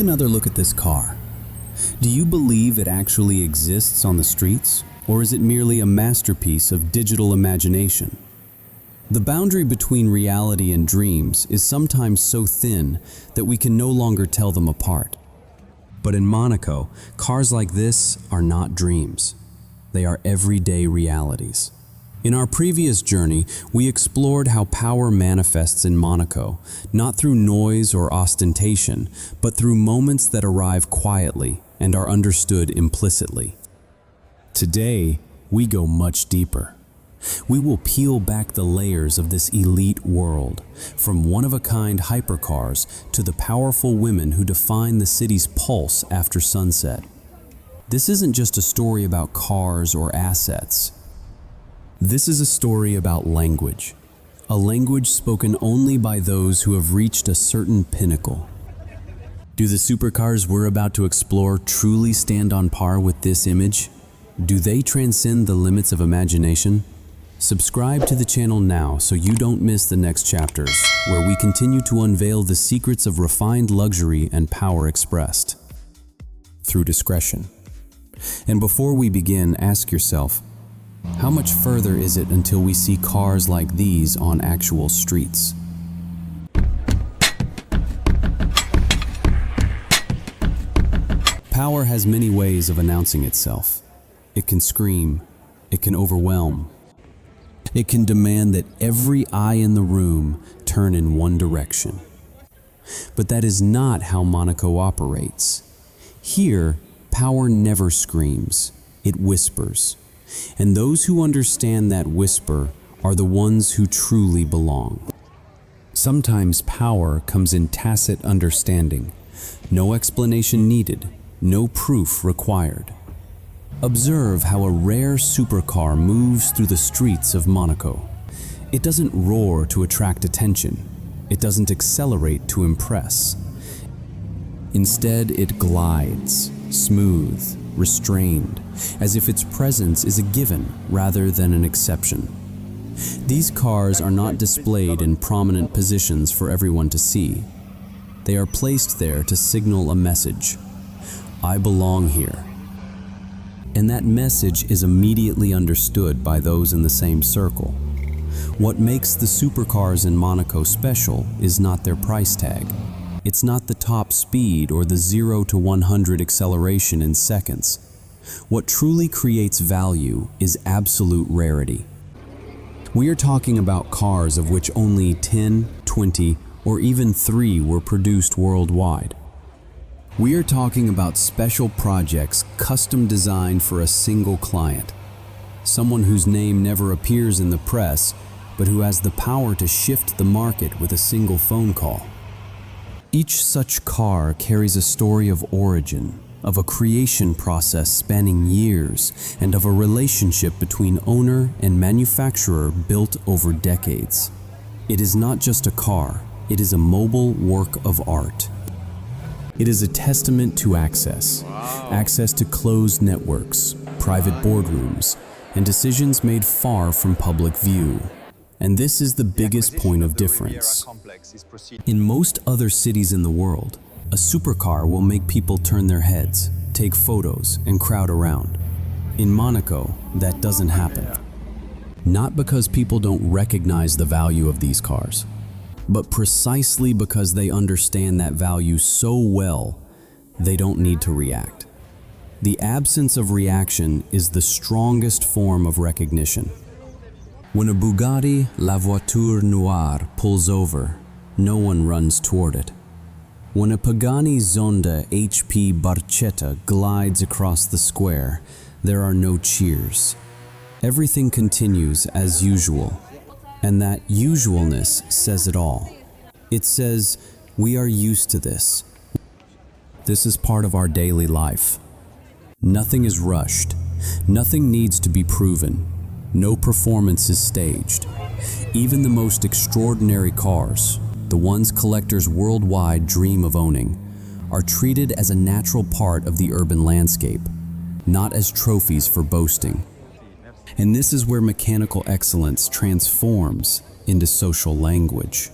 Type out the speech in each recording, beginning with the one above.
another look at this car. Do you believe it actually exists on the streets, or is it merely a masterpiece of digital imagination? The boundary between reality and dreams is sometimes so thin that we can no longer tell them apart. But in Monaco, cars like this are not dreams. They are everyday realities. In our previous journey, we explored how power manifests in Monaco, not through noise or ostentation, but through moments that arrive quietly and are understood implicitly. Today, we go much deeper. We will peel back the layers of this elite world, from one-of-a-kind hypercars to the powerful women who define the city's pulse after sunset. This isn't just a story about cars or assets. This is a story about language, a language spoken only by those who have reached a certain pinnacle. Do the supercars we're about to explore truly stand on par with this image? Do they transcend the limits of imagination? Subscribe to the channel now so you don't miss the next chapters, where we continue to unveil the secrets of refined luxury and power expressed through discretion. And before we begin, ask yourself, how much further is it until we see cars like these on actual streets? Power has many ways of announcing itself. It can scream, it can overwhelm, it can demand that every eye in the room turn in one direction. But that is not how Monaco operates. Here, power never screams, it whispers. And those who understand that whisper are the ones who truly belong. Sometimes power comes in tacit understanding. No explanation needed, no proof required. Observe how a rare supercar moves through the streets of Monaco. It doesn't roar to attract attention. It doesn't accelerate to impress. Instead, it glides, smooth, restrained, as if its presence is a given rather than an exception. These cars are not displayed in prominent positions for everyone to see. They are placed there to signal a message. I belong here. And that message is immediately understood by those in the same circle. What makes the supercars in Monaco special is not their price tag. It's not the top speed or the 0 to 100 acceleration in seconds. What truly creates value is absolute rarity. We are talking about cars of which only 10, 20, or even 3 were produced worldwide. We are talking about special projects custom designed for a single client, someone whose name never appears in the press, but who has the power to shift the market with a single phone call. Each such car carries a story of origin, of a creation process spanning years, and of a relationship between owner and manufacturer built over decades. It is not just a car, it is a mobile work of art. It is a testament to access to closed networks, private boardrooms, and decisions made far from public view. And this is the biggest point of difference. In most other cities in the world, a supercar will make people turn their heads, take photos, and crowd around. In Monaco, that doesn't happen. Not because people don't recognize the value of these cars, but precisely because they understand that value so well, they don't need to react. The absence of reaction is the strongest form of recognition. When a Bugatti La Voiture Noire pulls over, no one runs toward it. When a Pagani Zonda HP Barchetta glides across the square, there are no cheers. Everything continues as usual, and that usualness says it all. It says, we are used to this. This is part of our daily life. Nothing is rushed. Nothing needs to be proven. No performance is staged. Even the most extraordinary cars, the ones collectors worldwide dream of owning, are treated as a natural part of the urban landscape, not as trophies for boasting. And this is where mechanical excellence transforms into social language.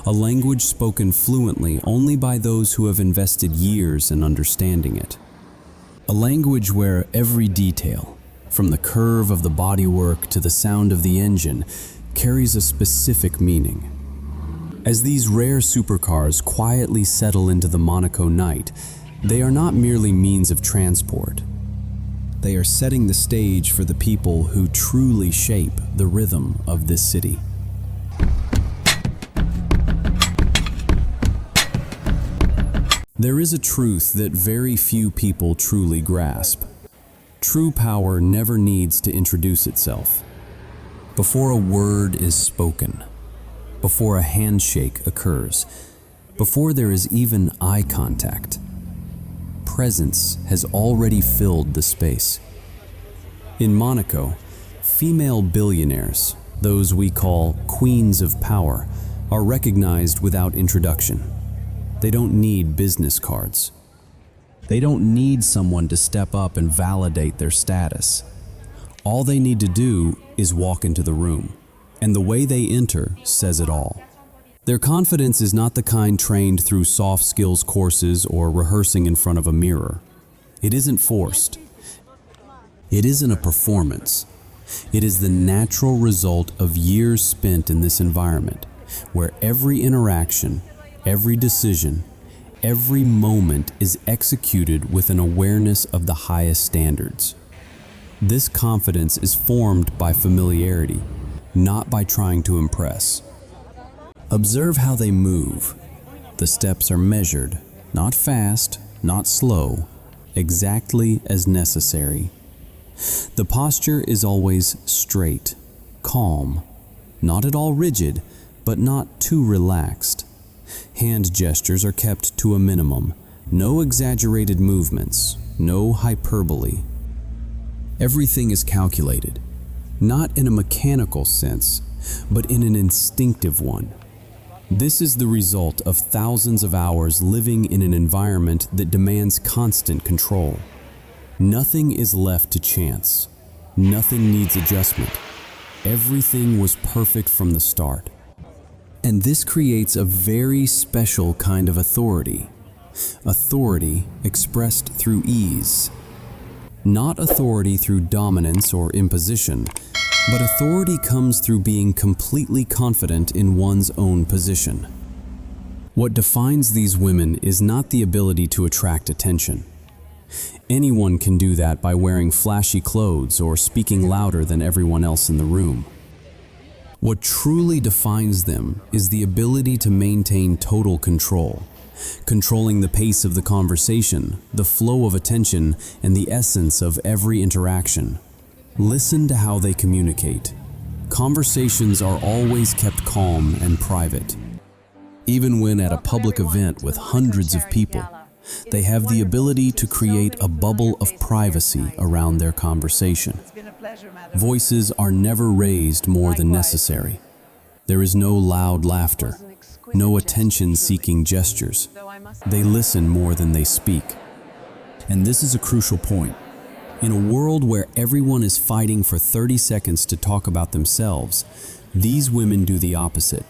a language spoken fluently only by those who have invested years in understanding it. A language where every detail, from the curve of the bodywork to the sound of the engine, carries a specific meaning. As these rare supercars quietly settle into the Monaco night, they are not merely means of transport. They are setting the stage for the people who truly shape the rhythm of this city. There is a truth that very few people truly grasp. True power never needs to introduce itself. Before a word is spoken, before a handshake occurs, before there is even eye contact, presence has already filled the space. In Monaco, female billionaires, those we call queens of power, are recognized without introduction. They don't need business cards. They don't need someone to step up and validate their status. All they need to do is walk into the room, and the way they enter says it all. Their confidence is not the kind trained through soft skills courses or rehearsing in front of a mirror. It isn't forced. It isn't a performance. It is the natural result of years spent in this environment, where every interaction, every decision, every moment is executed with an awareness of the highest standards. This confidence is formed by familiarity, not by trying to impress. Observe how they move. The steps are measured, not fast, not slow, exactly as necessary. The posture is always straight, calm, not at all rigid, but not too relaxed. Hand gestures are kept to a minimum, no exaggerated movements, no hyperbole. Everything is calculated, not in a mechanical sense, but in an instinctive one. This is the result of thousands of hours living in an environment that demands constant control. Nothing is left to chance. Nothing needs adjustment. Everything was perfect from the start. And this creates a very special kind of authority. Authority expressed through ease. Not authority through dominance or imposition, but authority comes through being completely confident in one's own position. What defines these women is not the ability to attract attention. Anyone can do that by wearing flashy clothes or speaking louder than everyone else in the room. What truly defines them is the ability to maintain total control, controlling the pace of the conversation, the flow of attention, and the essence of every interaction. Listen to how they communicate. Conversations are always kept calm and private. Even when at a public event with hundreds of people, they have the ability to create a bubble of privacy around their conversation. Voices are never raised more than necessary. There is no loud laughter, no attention-seeking gestures. They listen more than they speak. And this is a crucial point. In a world where everyone is fighting for 30 seconds to talk about themselves, these women do the opposite.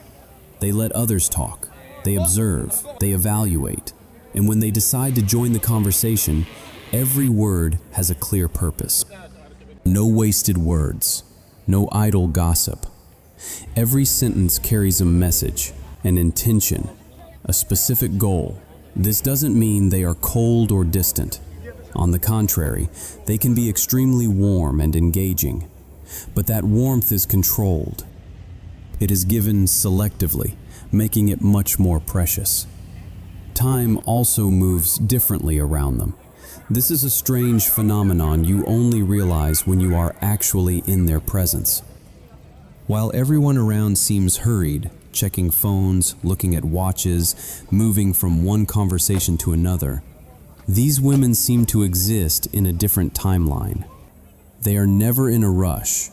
They let others talk, they observe, they evaluate, and when they decide to join the conversation, every word has a clear purpose. No wasted words, no idle gossip. Every sentence carries a message, an intention, a specific goal. This doesn't mean they are cold or distant. On the contrary, they can be extremely warm and engaging. But that warmth is controlled. It is given selectively, making it much more precious. Time also moves differently around them. This is a strange phenomenon you only realize when you are actually in their presence. While everyone around seems hurried, checking phones, looking at watches, moving from one conversation to another, these women seem to exist in a different timeline. They are never in a rush.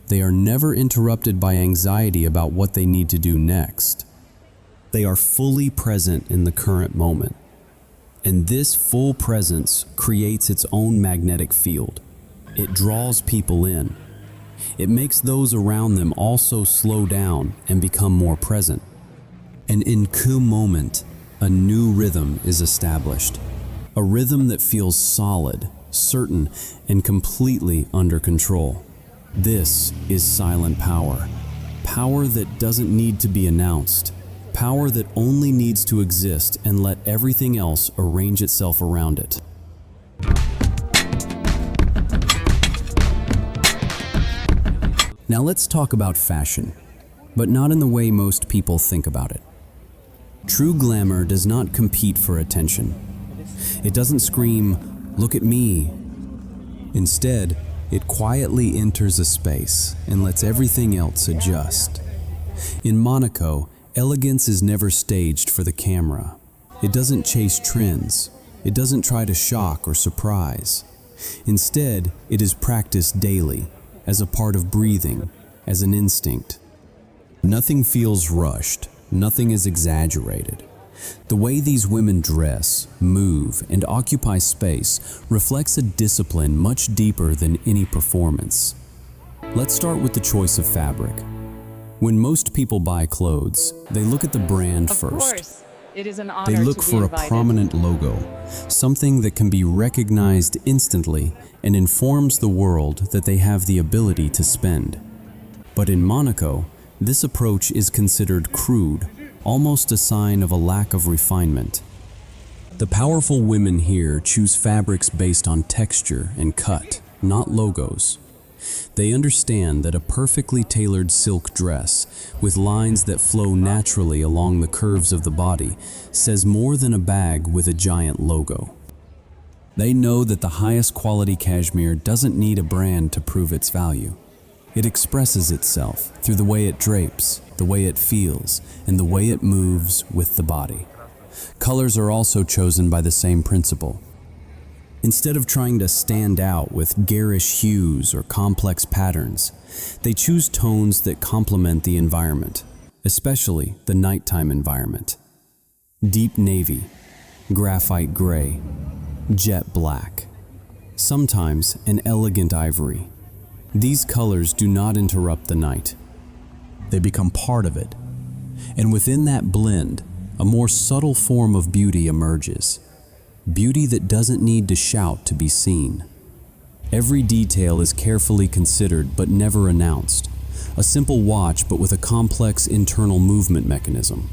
They are never interrupted by anxiety about what they need to do next. They are fully present in the current moment. And this full presence creates its own magnetic field. It draws people in. It makes those around them also slow down and become more present. And in coup moment, a new rhythm is established. A rhythm that feels solid, certain, and completely under control. This is silent power. Power that doesn't need to be announced. Power that only needs to exist and let everything else arrange itself around it. Now let's talk about fashion, but not in the way most people think about it. True glamour does not compete for attention. It doesn't scream, "Look at me." Instead, it quietly enters a space and lets everything else adjust. In Monaco, elegance is never staged for the camera. It doesn't chase trends. It doesn't try to shock or surprise. Instead, it is practiced daily, as a part of breathing, as an instinct. Nothing feels rushed. Nothing is exaggerated. The way these women dress, move, and occupy space reflects a discipline much deeper than any performance. Let's start with the choice of fabric. When most people buy clothes, they look at the brand first. Of course, it is an honor They look to be for a invited. prominent logo, something that can be recognized instantly and informs the world that they have the ability to spend. But in Monaco, this approach is considered crude, almost a sign of a lack of refinement. The powerful women here choose fabrics based on texture and cut, not logos. They understand that a perfectly tailored silk dress, with lines that flow naturally along the curves of the body, says more than a bag with a giant logo. They know that the highest quality cashmere doesn't need a brand to prove its value. It expresses itself through the way it drapes, the way it feels, and the way it moves with the body. Colors are also chosen by the same principle. Instead of trying to stand out with garish hues or complex patterns, they choose tones that complement the environment, especially the nighttime environment. Deep navy, graphite gray, jet black, sometimes an elegant ivory. These colors do not interrupt the night. They become part of it. And within that blend, a more subtle form of beauty emerges. Beauty that doesn't need to shout to be seen. Every detail is carefully considered but never announced. A simple watch but with a complex internal movement mechanism.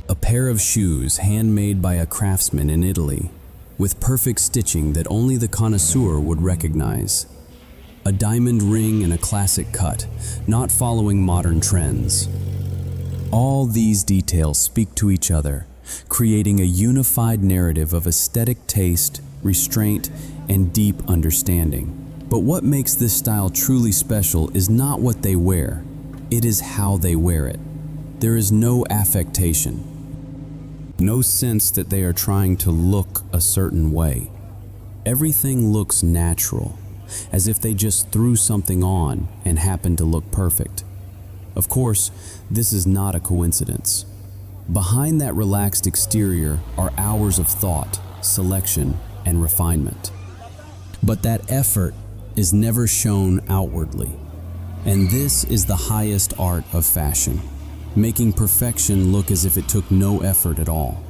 A pair of shoes handmade by a craftsman in Italy, with perfect stitching that only the connoisseur would recognize. A diamond ring and a classic cut, not following modern trends. All these details speak to each other, creating a unified narrative of aesthetic taste, restraint, and deep understanding. But what makes this style truly special is not what they wear, it is how they wear it. There is no affectation, no sense that they are trying to look a certain way. Everything looks natural, as if they just threw something on and happened to look perfect. Of course, this is not a coincidence. Behind that relaxed exterior are hours of thought, selection, and refinement. But that effort is never shown outwardly. And this is the highest art of fashion, making perfection look as if it took no effort at all.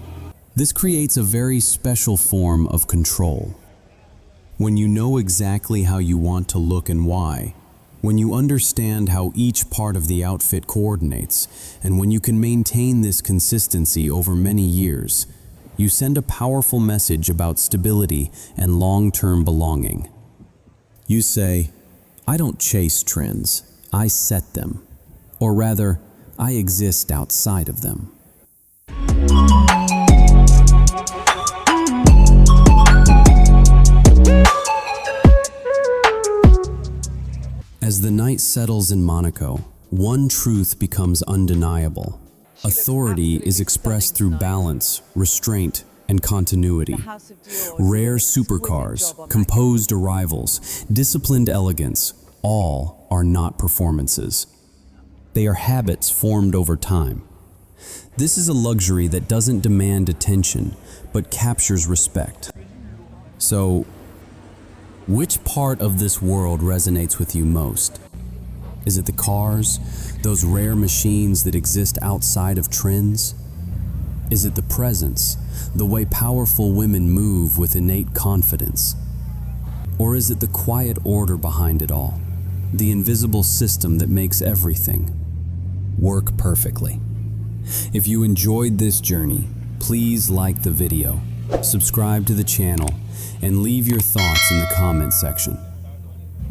This creates a very special form of control. When you know exactly how you want to look and why, when you understand how each part of the outfit coordinates, and when you can maintain this consistency over many years, you send a powerful message about stability and long-term belonging. You say, "I don't chase trends, I set them." Or rather, I exist outside of them. As the night settles in Monaco, one truth becomes undeniable. Authority is expressed through balance, restraint, and continuity. Rare supercars, composed arrivals, disciplined elegance, all are not performances. They are habits formed over time. This is a luxury that doesn't demand attention, but captures respect. So, which part of this world resonates with you most? Is it the cars, those rare machines that exist outside of trends? Is it the presence, the way powerful women move with innate confidence? Or is it the quiet order behind it all, the invisible system that makes everything work perfectly? If you enjoyed this journey, please like the video, subscribe to the channel, and leave your thoughts in the comment section.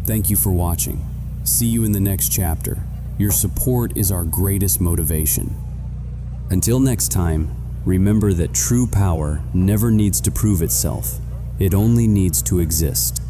Thank you for watching. See you in the next chapter. Your support is our greatest motivation. Until next time, remember that true power never needs to prove itself. It only needs to exist.